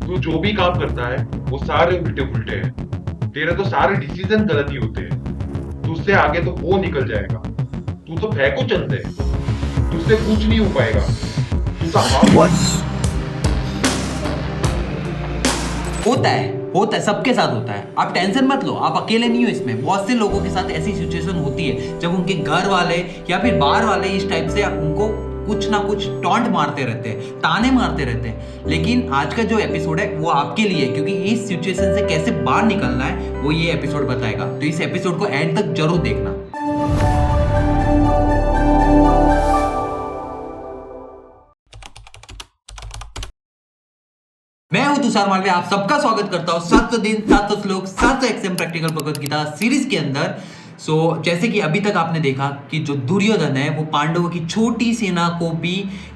तू जो भी काम करता है वो सारे उल्टे पुल्टे हैं। तेरे तो सारे डिसीजन गलत ही होते हैं। तुझसे आगे तो वो निकल जाएगा। तू तो फेंको चलते, तुझसे कुछ नहीं हो पाएगा। तू तो हाफ। होता है सबके साथ होता है। आप टेंशन मत लो, आप अकेले नहीं हो इसमें। बहुत से लोगों के साथ ऐसी सिचुएशन होती है जब उनके घर वाले या फिर बाहर वाले इस टाइप से उनको कुछ ना कुछ टॉन्ट मारते रहते हैं, ताने मारते रहते हैं। लेकिन आज का जो एपिसोड है वो आपके लिए है, क्योंकि इस सिचुएशन से कैसे बाहर निकलना है वो ये एपिसोड बताएगा। तो इस एपिसोड को एंड तक जरूर देखना। मैं हूं तुषार मालवीय, आप सबका स्वागत करता हूं 700 दिन 700 श्लोक 700 XM practical Bhagavad Gita series के अंदर। जैसे कि अभी तक आपने देखा कि जो दुर्योधन है वो पांडवों की छोटी सेना को भी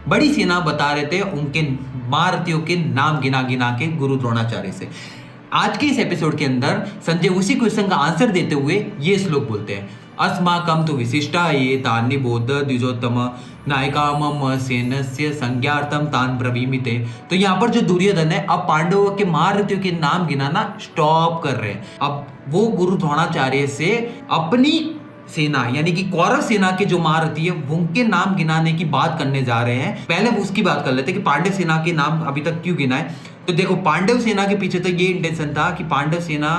बड़ी सेना बता रहे थे, उनके महारथियों के नाम गिना गिना के गुरु द्रोणाचार्य से। आज के इस एपिसोड के अंदर संजय उसी क्वेश्चन का आंसर देते हुए ये श्लोक बोलते हैं, अस्माकं तु विशिष्टा ये तान् निबोध द्विजोत्तम नायका मम सेनस्य संज्ञार्थम तान् ब्रवीमिते। तो यहाँ पर जो दुर्योधन है अब पांडवों के महारथियों के नाम गिनाना स्टॉप कर रहे हैं। अब वो गुरु द्रोणाचार्य से अपनी सेना यानी कि कौरव सेना के जो महारथी है उनके नाम गिनाने की बात करने जा रहे हैं। पहले उसकी बात कर लेते कि पांडव सेना के नाम अभी तक क्यों गिनाए। तो देखो, पांडव सेना के पीछे तो ये इंटेंशन था कि पांडव सेना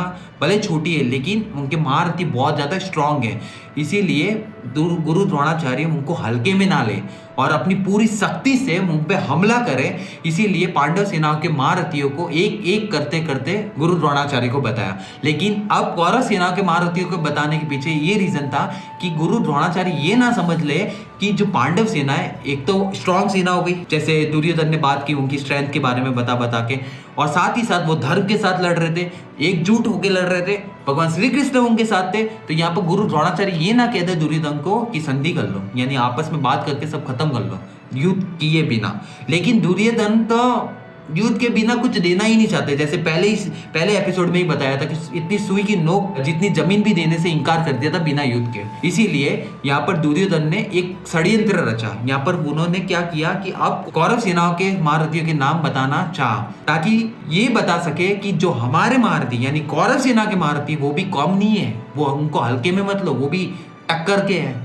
भले छोटी है लेकिन उनके महारथी बहुत ज्यादा स्ट्रांग है, इसीलिए गुरु द्रोणाचार्य उनको हल्के में ना ले और अपनी पूरी शक्ति से उन पे हमला करे। इसीलिए पांडव सेनाओं के महारथियों को एक एक करते करते गुरु द्रोणाचार्य को बताया। लेकिन अब कौरव सेना के महारथियों को बताने के पीछे ये रीजन था कि गुरु द्रोणाचार्य ये ना समझ ले कि जो पांडव सेना है एक तो स्ट्रांग सेना हो गई, जैसे दुर्योधन ने बात की उनकी स्ट्रेंथ के बारे में बता बता के, और साथ ही साथ वो धर्म के साथ लड़ रहे थे, एकजुट होकर लड़ रहे थे, भगवान श्री कृष्ण उनके साथ थे। तो यहाँ पर गुरु द्रोणाचार्य ये ना कह दे दुर्योधन को कि संधि कर लो, यानी आपस में बात करके सब खत्म कर लो युद्ध किए बिना। लेकिन दुर्योधन तो युद्ध के बिना कुछ देना ही नहीं चाहते। जैसे पहले एपिसोड में ही बताया था कि इतनी सुई की नोक जितनी जमीन भी देने से इनकार कर दिया था बिना युद्ध के। इसीलिए यहाँ पर दुर्योधन ने एक षड्यंत्र रचा। यहाँ पर उन्होंने क्या किया कि अब कौरव सेनाओं के महारथियों के नाम बताना चाह, ताकि ये बता सके कि जो हमारे महारथी यानी कौरव सेना के महारथी वो भी कम नहीं है, वो उनको हल्के में मत लो, वो भी टक्कर के है।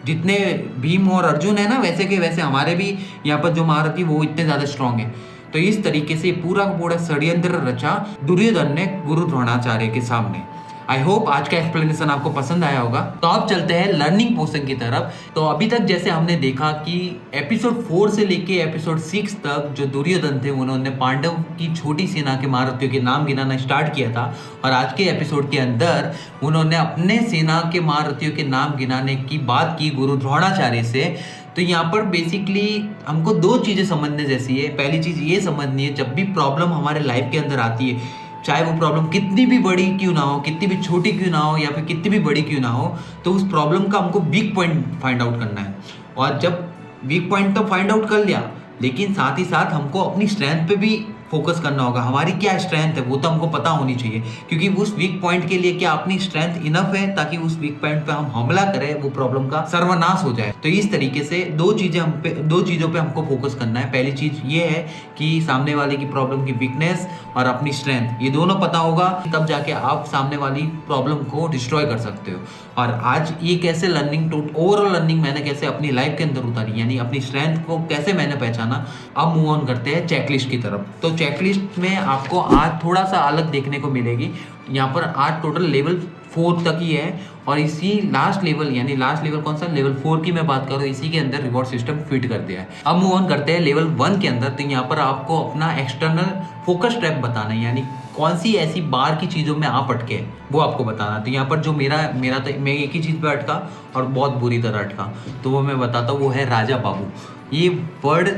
जितने भीम और अर्जुन है ना वैसे के वैसे हमारे भी यहाँ पर जो महारथी वो इतने ज्यादा स्ट्रांग है। तो इस तरीके से पूरा पूरा षड्यंत्र रचा दुर्योधन ने गुरु द्रोणाचार्य के सामने। आई होप आज का एक्सप्लेनेशन आपको पसंद आया होगा। तो अब चलते हैं लर्निंग पोर्शन की तरफ। तो अभी तक जैसे हमने देखा कि एपिसोड 4 से लेके एपिसोड 6 तक जो दुर्योधन थे उन्होंने पांडव की छोटी सेना के महारथियों के नाम गिनाना स्टार्ट किया था, और आज के एपिसोड के अंदर उन्होंने अपने सेना के महारथियों के नाम गिनाने की बात की गुरु द्रोणाचार्य से। तो यहाँ पर बेसिकली हमको दो चीज़ें समझने जैसी है। पहली चीज़ ये समझनी है, जब भी प्रॉब्लम हमारे लाइफ के अंदर आती है, चाहे वो प्रॉब्लम कितनी भी बड़ी क्यों ना हो, कितनी भी छोटी क्यों ना हो, या फिर कितनी भी बड़ी क्यों ना हो, तो उस प्रॉब्लम का हमको वीक पॉइंट फाइंड आउट करना है। और जब वीक पॉइंट तो फाइंड आउट कर लिया, लेकिन साथ ही साथ हमको अपनी स्ट्रेंथ पे भी फोकस करना होगा। हमारी क्या स्ट्रेंथ है वो तो हमको पता होनी चाहिए, क्योंकि उस वीक पॉइंट के लिए क्या अपनी स्ट्रेंथ इनफ है ताकि उस वीक पॉइंट पे हम हमला करें, वो प्रॉब्लम का सर्वनाश हो जाए। तो इस तरीके से दो चीज़ों पे हमको फोकस करना है। पहली चीज़ ये है कि सामने वाले की प्रॉब्लम की वीकनेस और अपनी स्ट्रेंथ, ये दोनों पता होगा तब जाके आप सामने वाली प्रॉब्लम को डिस्ट्रॉय कर सकते हो। और आज ये कैसे ओवरऑल लर्निंग मैंने कैसे अपनी लाइफ के अंदर उतारी, यानी अपनी स्ट्रेंथ को कैसे मैंने पहचाना। अब मूव ऑन करते हैं चेकलिस्ट की तरफ। तो चेकलिस्ट में आपको आज थोड़ा सा अलग देखने को मिलेगी। यहाँ पर आज टोटल लेवल 4 तक ही है, और इसी लास्ट लेवल कौन सा, लेवल 4 की मैं बात करूँ, इसी के अंदर रिवॉर्ड सिस्टम फिट कर दिया है। अब मूव ऑन करते हैं लेवल 1 के अंदर। तो यहाँ पर आपको अपना एक्सटर्नल फोकस ट्रैप बताना है, यानी कौन सी ऐसी बाहर की चीज़ों में आप अटके वो आपको बताना। तो यहाँ पर जो मेरा तो मैं एक ही चीज़ पे अटका और बहुत बुरी तरह अटका, तो वो मैं बताता हूँ, वो है राजा बाबू। ये वर्ड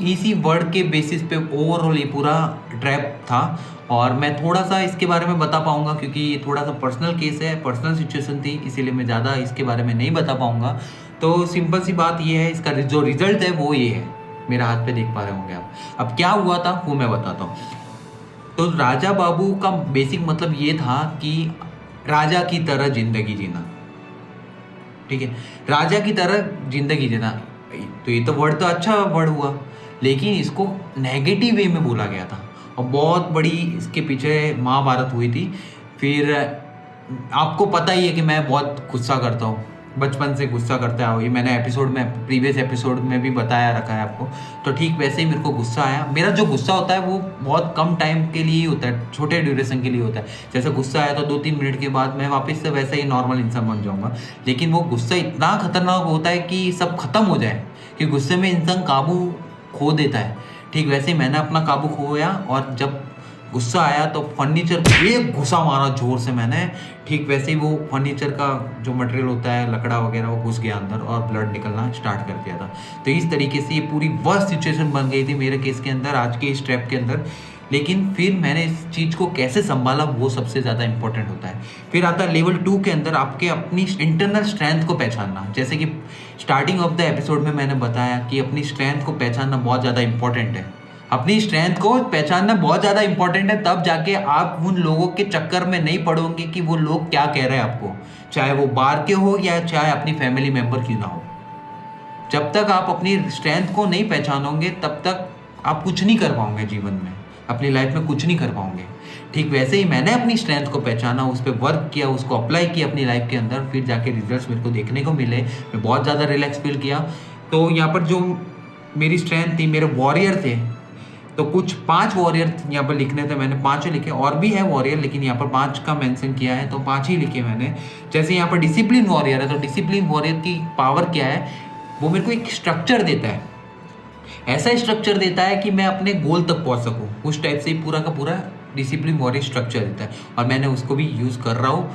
इसी वर्ड के बेसिस पे ओवरऑल ये पूरा ट्रैप था, और मैं थोड़ा सा इसके बारे में बता पाऊंगा क्योंकि ये थोड़ा सा पर्सनल केस है, पर्सनल सिचुएशन थी, इसीलिए मैं ज़्यादा इसके बारे में नहीं बता पाऊंगा। तो सिंपल सी बात ये है, इसका जो रिजल्ट है वो ये है, मेरा हाथ पे देख पा रहे होंगे आप। अब क्या हुआ था वो मैं बताता हूँ। तो राजा बाबू का बेसिक मतलब ये था कि राजा की तरह जिंदगी जीना, ठीक है, राजा की तरह जिंदगी जीना। तो ये तो वर्ड तो अच्छा वर्ड हुआ, लेकिन इसको नेगेटिव वे में बोला गया था। और बहुत बड़ी इसके पीछे महाभारत हुई थी। फिर आपको पता ही है कि मैं बहुत गुस्सा करता हूँ, बचपन से गुस्सा करता है, ये मैंने प्रीवियस एपिसोड में भी बताया रखा है आपको। तो ठीक वैसे ही मेरे को गुस्सा आया। मेरा जो गुस्सा होता है वो बहुत कम टाइम के लिए ही होता है, छोटे ड्यूरेशन के लिए होता है। जैसे गुस्सा आया तो 2-3 मिनट के बाद मैं वापस से वैसे ही नॉर्मल इंसान बन जाऊँगा। लेकिन वो गुस्सा इतना खतरनाक होता है कि सब खत्म हो जाए, कि गुस्से में इंसान काबू खो देता है। ठीक वैसे ही मैंने अपना काबू खोया, और जब गुस्सा आया तो फर्नीचर को एक घुसा मारा जोर से मैंने। ठीक वैसे ही वो फर्नीचर का जो मटेरियल होता है, लकड़ा वगैरह, वो घुस गया अंदर और ब्लड निकलना स्टार्ट कर दिया था। तो इस तरीके से ये पूरी वर्स्ट सिचुएशन बन गई थी मेरे केस के अंदर, आज के इस ट्रैप के अंदर। लेकिन फिर मैंने इस चीज़ को कैसे संभाला, वो सबसे ज़्यादा इंपॉर्टेंट होता है। फिर आता है लेवल 2 के अंदर आपके अपनी इंटरनल स्ट्रेंथ को पहचानना। जैसे कि स्टार्टिंग ऑफ द एपिसोड में मैंने बताया कि अपनी स्ट्रेंथ को पहचानना बहुत ज़्यादा इंपॉर्टेंट है। अपनी स्ट्रेंथ को पहचानना बहुत ज़्यादा इंपॉर्टेंट है, तब जाके आप उन लोगों के चक्कर में नहीं पड़ोगे कि वो लोग क्या कह रहे हैं आपको, चाहे वो बाहर के हो या चाहे अपनी फैमिली मेंबर क्यों ना हो। जब तक आप अपनी स्ट्रेंथ को नहीं पहचानोगे तब तक आप कुछ नहीं कर पाओगे जीवन में, अपनी लाइफ में कुछ नहीं कर पाओगे। ठीक वैसे ही मैंने अपनी स्ट्रेंथ को पहचाना, उस पर वर्क किया, उसको अप्लाई किया अपनी लाइफ के अंदर, फिर जाके रिजल्ट्स मेरे को देखने को मिले। मैं बहुत ज़्यादा रिलैक्स फील किया। तो यहाँ पर जो मेरी स्ट्रेंथ थी, मेरे वॉरियर थे, तो कुछ 5 वॉरियर यहाँ पर लिखने थे, मैंने 5 लिखे। और भी है वॉरियर, लेकिन यहाँ पर 5 का मेंशन किया है तो 5 ही लिखे मैंने। जैसे यहाँ पर डिसिप्लिन वॉरियर है, तो डिसिप्लिन वॉरियर की पावर क्या है, वो मेरे को एक स्ट्रक्चर देता है, ऐसा स्ट्रक्चर देता है कि मैं अपने गोल तक पहुँच सकूँ। उस टाइप से ही पूरा का पूरा डिसिप्लिन वॉरियर स्ट्रक्चर देता है, और मैंने उसको भी यूज़ कर रहा हूँ,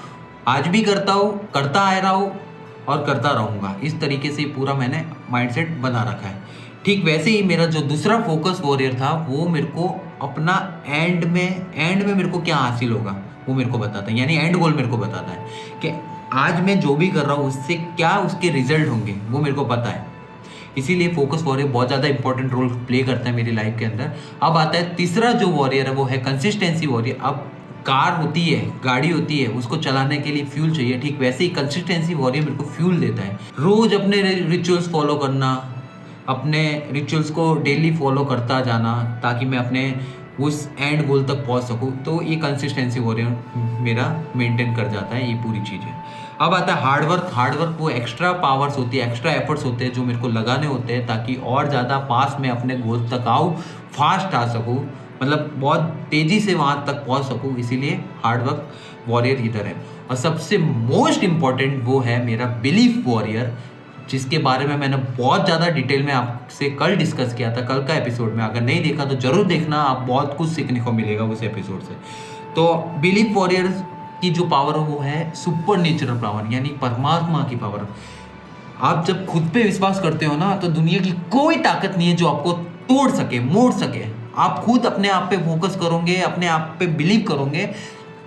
आज भी करता हूँ, करता आ रहा हूँ और करता रहूँगा। इस तरीके से पूरा मैंने माइंडसेट बना रखा है। ठीक वैसे ही मेरा जो दूसरा फोकस वॉरियर था, वो मेरे को अपना एंड में मेरे को क्या हासिल होगा वो मेरे को बताता है, यानी एंड गोल मेरे को बताता है कि आज मैं जो भी कर रहा हूँ उससे क्या उसके रिजल्ट होंगे, वो मेरे को पता है। इसीलिए फोकस वॉरियर बहुत ज़्यादा इंपॉर्टेंट रोल प्ले करता है मेरी लाइफ के अंदर। अब आता है तीसरा जो वॉरियर है, वो है कंसिस्टेंसी वॉरियर। अब कार होती है, गाड़ी होती है, उसको चलाने के लिए फ्यूल चाहिए। ठीक वैसे ही कंसिस्टेंसी वॉरियर मेरे को फ्यूल देता है। रोज अपने रिचुअल्स फॉलो करना, अपने रिचुअल्स को डेली फॉलो करता जाना, ताकि मैं अपने उस एंड गोल तक पहुंच सकूं। तो ये कंसिस्टेंसी वॉरियर मेरा मेंटेन कर जाता है ये पूरी चीज़ें। अब आता है हार्डवर्क वो एक्स्ट्रा पावर्स होती है, एक्स्ट्रा एफर्ट्स होते हैं जो मेरे को लगाने होते हैं, ताकि और ज़्यादा पास में अपने गोल तक आऊँ, फास्ट आ सकूँ, मतलब बहुत तेज़ी से वहाँ तक पहुँच सकूँ। इसीलिए हार्डवर्क वॉरियर इधर है। और सबसे मोस्ट इम्पॉर्टेंट वो है मेरा बिलीफ वॉरियर, जिसके बारे में मैंने बहुत ज़्यादा डिटेल में आपसे कल डिस्कस किया था, कल का एपिसोड में। अगर नहीं देखा तो ज़रूर देखना, आप बहुत कुछ सीखने को मिलेगा उस एपिसोड से। तो बिलीफ वॉरियर की जो पावर वो है सुपर नेचुरल पावर, यानी परमात्मा की पावर। आप जब खुद पे विश्वास करते हो ना, तो दुनिया की कोई ताकत नहीं है जो आपको तोड़ सके, मोड़ सके। आप खुद अपने आप पे फोकस करोगे, अपने आप पे बिलीव करोगे,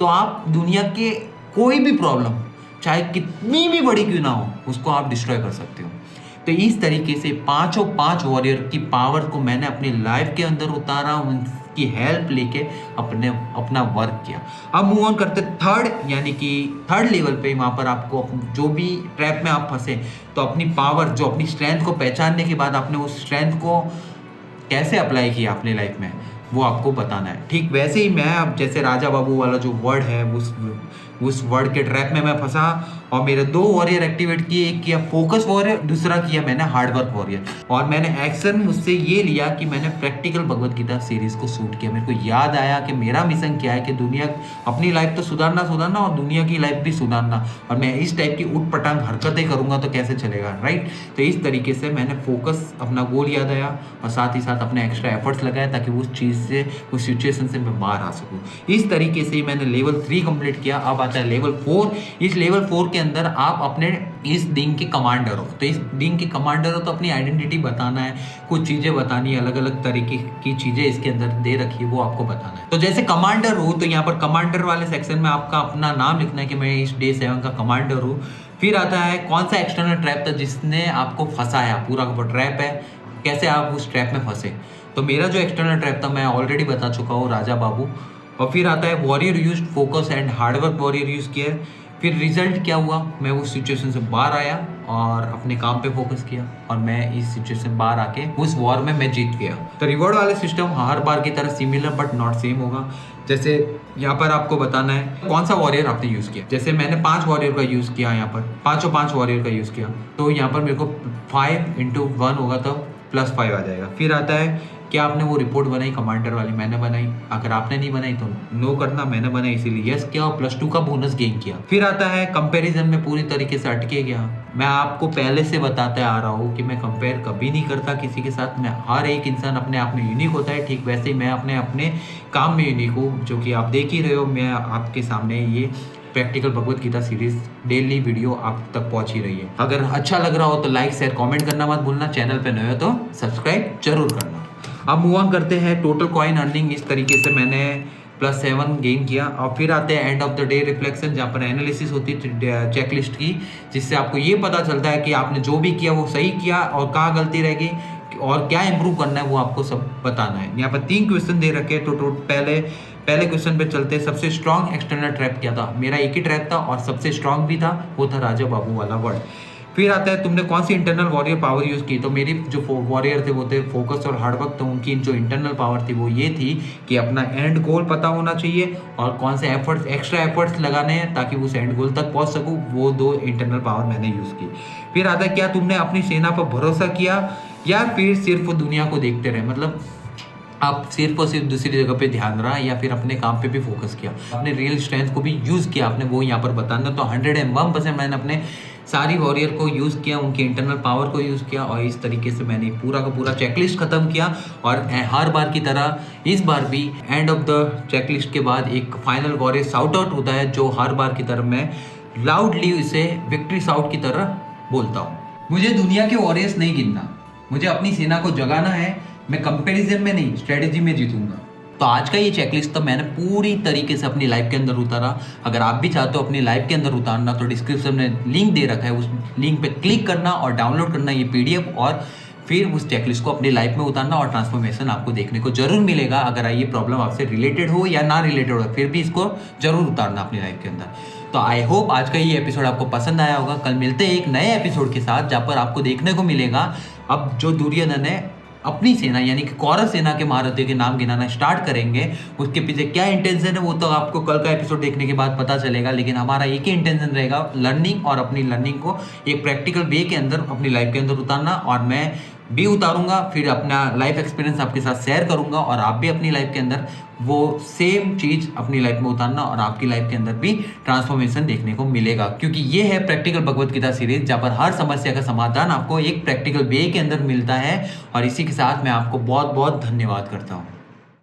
तो आप दुनिया के कोई भी प्रॉब्लम, चाहे कितनी भी बड़ी क्यों ना हो, उसको आप डिस्ट्रॉय कर सकते हो। तो इस तरीके से 5 वॉरियर की पावर को मैंने अपनी लाइफ के अंदर उतारा, उनकी हेल्प लेके अपना वर्क किया। अब मूव ऑन करते थर्ड, यानी कि थर्ड लेवल पे। वहाँ पर आपको जो भी ट्रैप में आप फंसे, तो अपनी पावर, जो अपनी स्ट्रेंथ को पहचानने के बाद आपने उस स्ट्रेंथ को कैसे अप्लाई किया अपनी लाइफ में, वो आपको बताना है। ठीक वैसे ही मैं अब जैसे राजा बाबू वाला जो वर्ड है, उस वर्ड के ट्रैप में मैं फंसा, और मेरे 2 वॉरियर एक्टिवेट किए। एक किया फोकस वॉरियर, दूसरा किया मैंने हार्डवर्क वॉरियर। और मैंने एक्शन उससे ये लिया कि मैंने प्रैक्टिकल भगवत गीता सीरीज को शूट किया। मेरे को याद आया कि मेरा मिशन क्या है, कि दुनिया, अपनी लाइफ तो सुधारना और दुनिया की लाइफ भी सुधारना। और मैं इस टाइप की उठपटांग हरकतें करूँगा तो कैसे चलेगा, राइट। तो इस तरीके से मैंने फोकस, अपना गोल याद आया, और साथ ही साथ अपने एक्स्ट्रा एफर्ट्स लगाए, ताकि उस चीज़ से, उस सिचुएशन से मैं बाहर आ सकूँ। इस तरीके से मैंने लेवल 3 कंप्लीट किया। अब आता है लेवल 4। इस लेवल 4 के अंदर आप अपने इस दिन के कमांडर हो। तो इस दिन के कमांडर हो तो अपनी आइडेंटिटी बताना है, कुछ चीज़ें बतानी है, अलग अलग तरीके की चीज़ें इसके अंदर दे रखी है, वो आपको बताना है। तो जैसे कमांडर हो, तो यहाँ पर कमांडर वाले सेक्शन में आपका अपना नाम लिखना है कि मैं इस डे 7 का कमांडर हूँ। फिर आता है कौन सा एक्सटर्नल ट्रैप था जिसने आपको फंसाया, पूरा का पूरा ट्रैप है, कैसे आप उस ट्रैप में फंसे। तो मेरा जो एक्सटर्नल ट्रैप था मैं ऑलरेडी बता चुका हूँ, राजा बाबू। और फिर आता है warrior used focus and hard work warrior use किया। फिर रिजल्ट क्या हुआ, मैं उस सिचुएशन से बाहर आया और अपने काम पे फोकस किया और मैं इस सिचुएशन से बाहर आके उस वॉर में मैं जीत गया। तो रिवॉर्ड वाले सिस्टम हर बार की तरह सिमिलर बट नॉट सेम होगा। जैसे यहाँ पर आपको बताना है कौन सा वॉरियर आपने यूज़ किया। जैसे मैंने 5 वॉरियर का यूज़ किया, यहाँ पर 5 वॉरियर का यूज़ किया, तो यहाँ पर मेरे को 5 × 1 होगा तो +5 आ जाएगा। फिर आता है क्या आपने वो रिपोर्ट बनाई कमांडर वाली, मैंने बनाई। अगर आपने नहीं बनाई तो नो करना, मैंने बनाई इसीलिए यस किया और +2 का बोनस गेन किया। फिर आता है कंपैरिजन में पूरी तरीके से अटके गया। मैं आपको पहले से बताते आ रहा हूँ कि मैं कंपेयर कभी नहीं करता किसी के साथ। मैं हर एक इंसान अपने आप में यूनिक होता है, ठीक वैसे ही मैं अपने काम में यूनिक हूँ, जो कि आप देख ही रहे हो। मैं आपके सामने ये practical Bhagavad Gita series daily video आप तक पहुंच ही रही है। अगर अच्छा लग रहा हो तो लाइक शेयर कमेंट करना मत भूलना, चैनल पे नए हो तो सब्सक्राइब जरूर करना। अब मूव ऑन करते हैं टोटल कॉइन अर्निंग। इस तरीके से मैंने +7 गेन किया। और फिर आते हैं end of the day reflection, जहाँ पर एनालिसिस होती है चेकलिस्ट की, जिससे आपको ये पता चलता है कि आपने जो भी किया वो सही किया और कहाँ गलती रह गई और क्या इंप्रूव करना है वो आपको सब बताना है। यहाँ पर 3 क्वेश्चन दे रखे हैं, तो पहले क्वेश्चन पे चलते हैं। सबसे स्ट्रॉन्ग एक्सटर्नल ट्रैप क्या था? मेरा एक ही ट्रैप था और सबसे स्ट्रॉन्ग भी था, वो था राजा बाबू वाला वर्ड। फिर आता है तुमने कौन सी इंटरनल वॉरियर पावर यूज़ की। तो मेरी जो वॉरियर थे वो थे फोकस और हार्डवर्क। तो उनकी जो इंटरनल पावर थी वो ये थी कि अपना एंड गोल पता होना चाहिए और कौन से एफर्ट्स एक्स्ट्रा एफर्ट्स लगाने हैं ताकि उस एंड गोल तक पहुंच सकूं। वो 2 इंटरनल पावर मैंने यूज़ की। फिर आता है क्या तुमने अपनी सेना पर भरोसा किया या फिर सिर्फ दुनिया को देखते रहे। मतलब आप सिर्फ और सिर्फ दूसरी जगह पे ध्यान रहा या फिर अपने काम पे भी फोकस किया, अपने रियल स्ट्रेंथ को भी यूज़ किया आपने, वो यहाँ पर बताना। तो 101% मैंने अपने सारी वॉरियर को यूज़ किया, उनके इंटरनल पावर को यूज़ किया और इस तरीके से मैंने पूरा का पूरा चेकलिस्ट ख़त्म किया। और हर बार की तरह इस बार भी एंड ऑफ द चेकलिस्ट के बाद एक फाइनल वॉरियर शाउट आउट होता है, जो हर बार की तरह मैं लाउडली इसे विक्ट्री शाउट की तरह बोलता हूँ। मुझे दुनिया के वॉरियर्स नहीं गिनना, मुझे अपनी सेना को जगाना है। मैं कंपैरिजन में नहीं, स्ट्रेटेजी में जीतूंगा। तो आज का ये चेकलिस्ट तो मैंने पूरी तरीके से अपनी लाइफ के अंदर उतारा। अगर आप भी चाहते हो अपनी लाइफ के अंदर उतारना तो डिस्क्रिप्शन में लिंक दे रखा है, उस लिंक पे क्लिक करना और डाउनलोड करना ये PDF और फिर उस चेकलिस्ट को अपनी लाइफ में उतारना और ट्रांसफॉर्मेशन आपको देखने को जरूर मिलेगा। अगर ये प्रॉब्लम आपसे रिलेटेड हो या ना रिलेटेड हो, फिर भी इसको जरूर उतारना अपनी लाइफ के अंदर। तो आई होप आज का ये एपिसोड आपको पसंद आया होगा। कल मिलते हैं एक नए एपिसोड के साथ, जहाँ पर आपको देखने को मिलेगा अब जो दुर्योधन है अपनी सेना यानी कि कौरव सेना के महारथियों के नाम गिनाना स्टार्ट करेंगे। उसके पीछे क्या इंटेंशन है वो तो आपको कल का एपिसोड देखने के बाद पता चलेगा, लेकिन हमारा एक ही इंटेंशन रहेगा, लर्निंग और अपनी लर्निंग को एक प्रैक्टिकल वे के अंदर अपनी लाइफ के अंदर उतारना। और मैं भी उतारूंगा, फिर अपना लाइफ एक्सपीरियंस आपके साथ शेयर करूंगा और आप भी अपनी लाइफ के अंदर वो सेम चीज़ अपनी लाइफ में उतारना और आपकी लाइफ के अंदर भी ट्रांसफॉर्मेशन देखने को मिलेगा। क्योंकि ये है प्रैक्टिकल भगवत गीता सीरीज, जहाँ पर हर समस्या का समाधान आपको एक प्रैक्टिकल वे के अंदर मिलता है। और इसी के साथ मैं आपको बहुत बहुत धन्यवाद करता हूँ।